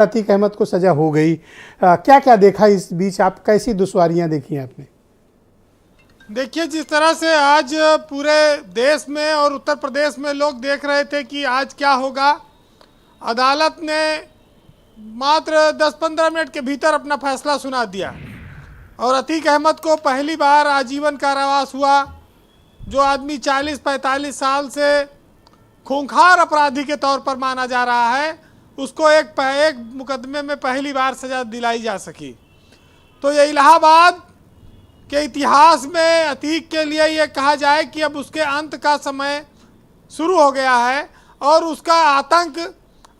अतीक अहमद को सजा हो गई, क्या क्या देखा इस बीच, आप कैसी दुश्वारियां देखी आपने? देखिए, जिस तरह से आज पूरे देश में और उत्तर प्रदेश में लोग देख रहे थे कि आज क्या होगा, अदालत ने मात्र 10-15 मिनट के भीतर अपना फैसला सुना दिया और अतीक अहमद को पहली बार आजीवन कारावास हुआ। जो आदमी 40-45 साल से खूंखार अपराधी के तौर पर माना जा रहा है, उसको एक मुकदमे में पहली बार सजा दिलाई जा सकी। तो ये इलाहाबाद के इतिहास में अतीक के लिए ये कहा जाए कि अब उसके अंत का समय शुरू हो गया है और उसका आतंक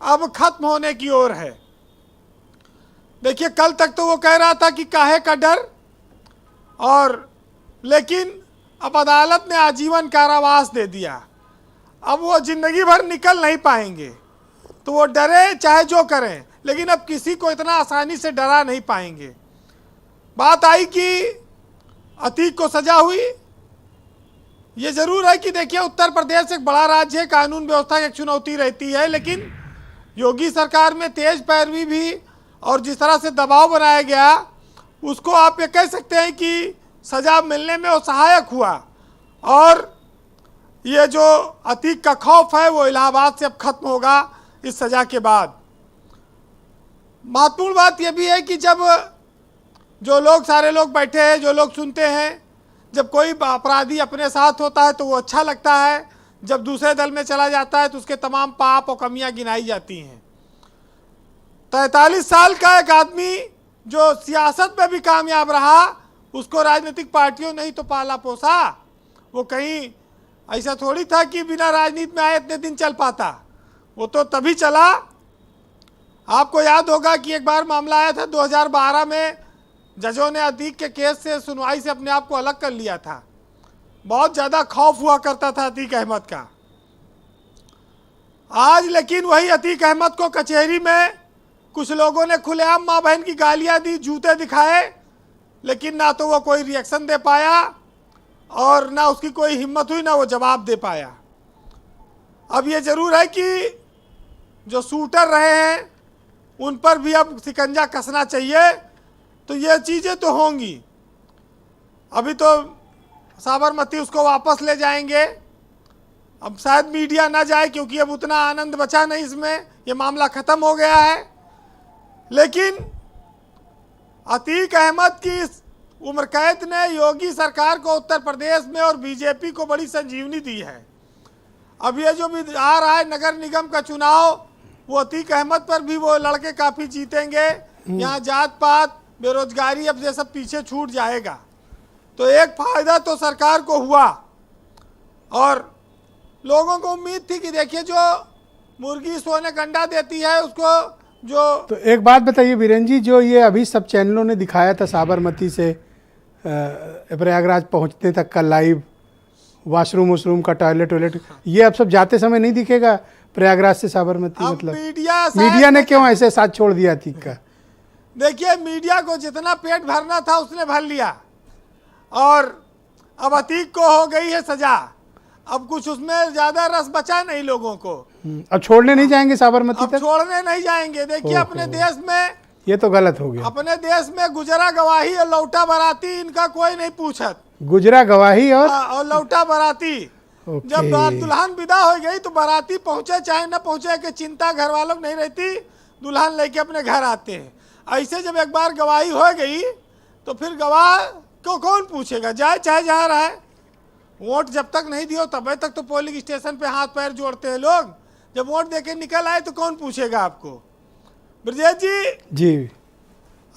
अब खत्म होने की ओर है। देखिए, कल तक तो वो कह रहा था कि काहे का डर, और लेकिन अब अदालत ने आजीवन कारावास दे दिया। अब वो जिंदगी भर निकल नहीं पाएंगे, तो वो डरे चाहे जो करें, लेकिन अब किसी को इतना आसानी से डरा नहीं पाएंगे। बात आई कि अतीक को सजा हुई। ये जरूर है कि देखिए, उत्तर प्रदेश एक बड़ा राज्य है, कानून व्यवस्था की एक चुनौती रहती है, लेकिन योगी सरकार में तेज पैरवी भी और जिस तरह से दबाव बनाया गया, उसको आप ये कह सकते हैं कि सजा मिलने में वो सहायक हुआ। और ये जो अतीक का खौफ है वो इलाहाबाद से अब खत्म होगा इस सजा के बाद। महत्वपूर्ण बात यह भी है कि जब जो लोग सारे लोग बैठे हैं, जो लोग सुनते हैं, जब कोई अपराधी अपने साथ होता है तो वो अच्छा लगता है, जब दूसरे दल में चला जाता है तो उसके तमाम पाप और कमियां गिनाई जाती हैं। 43 साल का एक आदमी जो सियासत में भी कामयाब रहा, उसको राजनीतिक पार्टियों ने ही तो पाला पोसा। वो कहीं ऐसा थोड़ी था कि बिना राजनीति में आए इतने दिन चल पाता, वो तो तभी चला। आपको याद होगा कि एक बार मामला आया था 2012 में, जजों ने अतीक के केस से सुनवाई से अपने आप को अलग कर लिया था। बहुत ज़्यादा खौफ हुआ करता था अतीक अहमद का। आज लेकिन वही अतीक अहमद को कचहरी में कुछ लोगों ने खुलेआम माँ बहन की गालियां दी, जूते दिखाए, लेकिन ना तो वो कोई रिएक्शन दे पाया और ना उसकी कोई हिम्मत हुई, ना वो जवाब दे पाया। अब ये जरूर है कि जो शूटर रहे हैं उन पर भी अब शिकंजा कसना चाहिए। तो ये चीज़ें तो होंगी। अभी तो साबरमती उसको वापस ले जाएंगे, अब शायद मीडिया ना जाए क्योंकि अब उतना आनंद बचा नहीं इसमें, ये मामला ख़त्म हो गया है। लेकिन अतीक अहमद की उम्र कैद ने योगी सरकार को उत्तर प्रदेश में और बीजेपी को बड़ी संजीवनी दी है। अब ये जो भी आ रहा है नगर निगम का चुनाव, वो अतीक अहमद पर भी वो लड़के काफ़ी जीतेंगे। यहाँ जात पात बेरोजगारी अब ये सब पीछे छूट जाएगा। तो एक फायदा तो सरकार को हुआ और लोगों को उम्मीद थी कि देखिए, जो मुर्गी सोने का अंडा देती है उसको जो। तो एक बात बताइए वीरेंद्र जी, जो ये अभी सब चैनलों ने दिखाया था साबरमती से प्रयागराज पहुंचने तक का लाइव, वॉशरूम का टॉयलेट, ये अब सब जाते समय नहीं दिखेगा प्रयागराज से साबरमती? मतलब मीडिया ने क्यों ऐसे साथ छोड़ दिया अतीक का? देखिए, मीडिया को जितना पेट भरना था उसने भर लिया और अब अतीक को हो गई है सजा। अब कुछ उसमें ज्यादा रस बचा नहीं लोगों को। अब छोड़ने नहीं जाएंगे साबरमती तक? छोड़ने नहीं जाएंगे। देखिए, अपने देश में ये तो गलत हो गया। अपने देश में गुजरा गवाही और लौटा बराती, इनका कोई नहीं पूछत। गुजरा गवाही और लौटा बराती। जब दुल्हन विदा हो गई तो बाराती पहुंचे चाहे न पहुंचे कि चिंता घर वालों को नहीं रहती, दुल्हन लेके अपने घर आते हैं। ऐसे जब एक बार गवाही हो गई तो फिर गवाह को कौन पूछेगा, जाए चाहे जहाँ रहे। वोट जब तक नहीं दियो तब तक तो पोलिंग स्टेशन पे हाथ पैर जोड़ते हैं लोग, जब वोट देके निकल आए तो कौन पूछेगा आपको। ब्रजेश जी,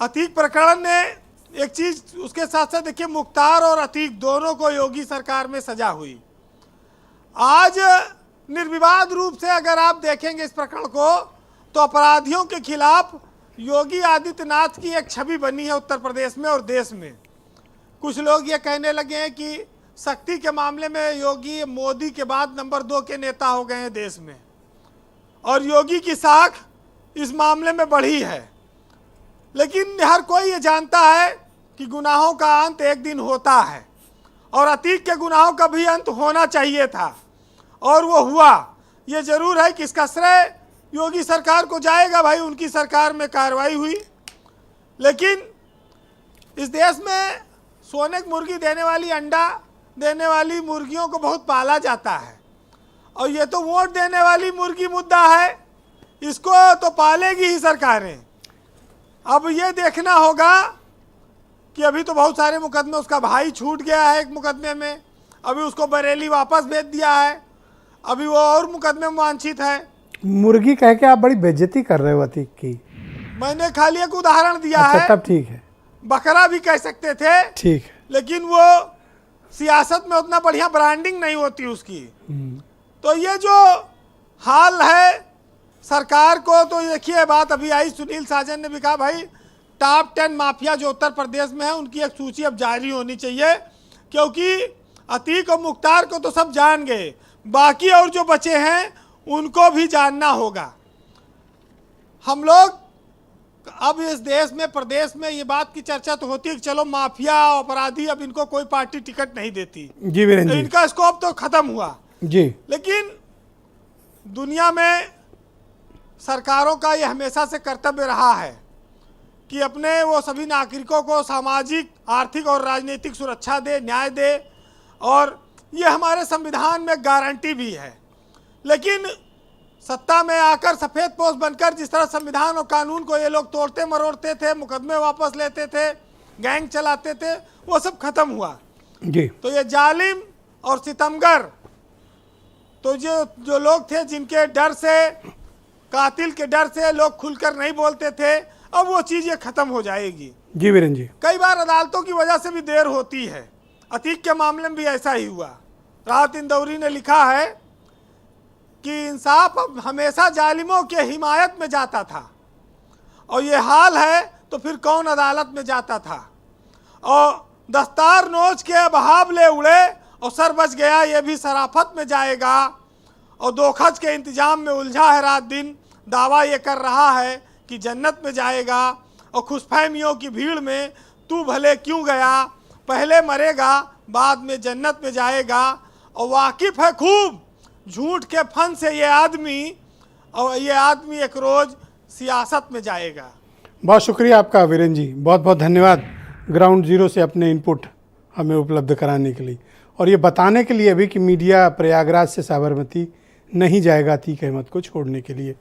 अतीक प्रकरण ने एक चीज उसके साथ साथ देखिए, मुख्तार और अतीक दोनों को योगी सरकार में सजा हुई। आज निर्विवाद रूप से अगर आप देखेंगे इस प्रकरण को, तो अपराधियों के खिलाफ योगी आदित्यनाथ की एक छवि बनी है उत्तर प्रदेश में और देश में। कुछ लोग ये कहने लगे हैं कि शक्ति के मामले में योगी मोदी के बाद नंबर 2 के नेता हो गए हैं देश में, और योगी की साख इस मामले में बढ़ी है। लेकिन हर कोई ये जानता है कि गुनाहों का अंत एक दिन होता है, और अतीक के गुनाहों का भी अंत होना चाहिए था और वो हुआ। ये जरूर है कि इसका श्रेय योगी सरकार को जाएगा, भाई उनकी सरकार में कार्रवाई हुई। लेकिन इस देश में सोने की मुर्गी देने वाली, अंडा देने वाली मुर्गियों को बहुत पाला जाता है, और ये तो वोट देने वाली मुर्गी मुद्दा है, इसको तो पालेगी ही सरकारें। अब ये देखना होगा कि अभी तो बहुत सारे मुकदमे, उसका भाई छूट गया है एक मुकदमे में, अभी उसको बरेली वापस भेज दिया है, अभी वो और मुकदमे में वांछित है। मुर्गी कह के आप बड़ी बेइज्जती कर रहे हो अतीक की। मैंने खाली एक उदाहरण दिया अच्छा, है। तब ठीक है। बकरा भी कह सकते थे, ठीक है। लेकिन वो सियासत में उतना बढ़िया ब्रांडिंग नहीं होती उसकी। तो ये जो हाल है सरकार को, तो देखिए बात अभी आई, सुनील साजन ने भी कहा भाई टॉप 10 माफिया जो उत्तर प्रदेश में है उनकी एक सूची अब जारी होनी चाहिए, क्योंकि अतीक और मुख्तार को तो सब जान गए, बाकी और जो बचे हैं उनको भी जानना होगा। हम लोग अब इस देश में, प्रदेश में ये बात की चर्चा तो होती है कि चलो माफिया अपराधी, अब इनको कोई पार्टी टिकट नहीं देती जी वीरेंद्र तो जी। इनका स्कोप तो खत्म हुआ जी। लेकिन दुनिया में सरकारों का ये हमेशा से कर्तव्य रहा है कि अपने वो सभी नागरिकों को सामाजिक, आर्थिक और राजनीतिक सुरक्षा दे, न्याय दे, और ये हमारे संविधान में गारंटी भी है। लेकिन सत्ता में आकर सफ़ेद पोस्ट बनकर जिस तरह संविधान और कानून को ये लोग तोड़ते मरोड़ते थे, मुकदमे वापस लेते थे, गैंग चलाते थे, वो सब खत्म हुआ। जी। तो ये जालिम और सितमगर, तो जो लोग थे जिनके डर से, कातिल के डर से लोग खुलकर नहीं बोलते थे, अब वो चीज़ ये खत्म हो जाएगी। जी वीरेंद्र जी। कई बार अदालतों की वजह से भी देर होती है, अतीक के मामले में भी ऐसा ही हुआ। राहत इंदौरी ने लिखा है कि इंसाफ अब हमेशा जालिमों के हिमायत में जाता था, और ये हाल है तो फिर कौन अदालत में जाता था। और दस्तार नोच के अब हावले उड़े और सर बच गया, ये भी शराफत में जाएगा। और दोखज के इंतजाम में उलझा है रात दिन, दावा ये कर रहा है कि जन्नत में जाएगा। और खुशफहमियों की भीड़ में तू भले क्यों गया, पहले मरेगा बाद में जन्नत में जाएगा। और वाकिफ़ है खूब झूठ के फन से ये आदमी, और ये आदमी एक रोज़ सियासत में जाएगा। बहुत शुक्रिया आपका वीरेंद्र जी, बहुत बहुत धन्यवाद ग्राउंड जीरो से अपने इनपुट हमें उपलब्ध कराने के लिए, और ये बताने के लिए भी कि मीडिया प्रयागराज से साबरमती नहीं जाएगा अतीक अहमद को छोड़ने के लिए।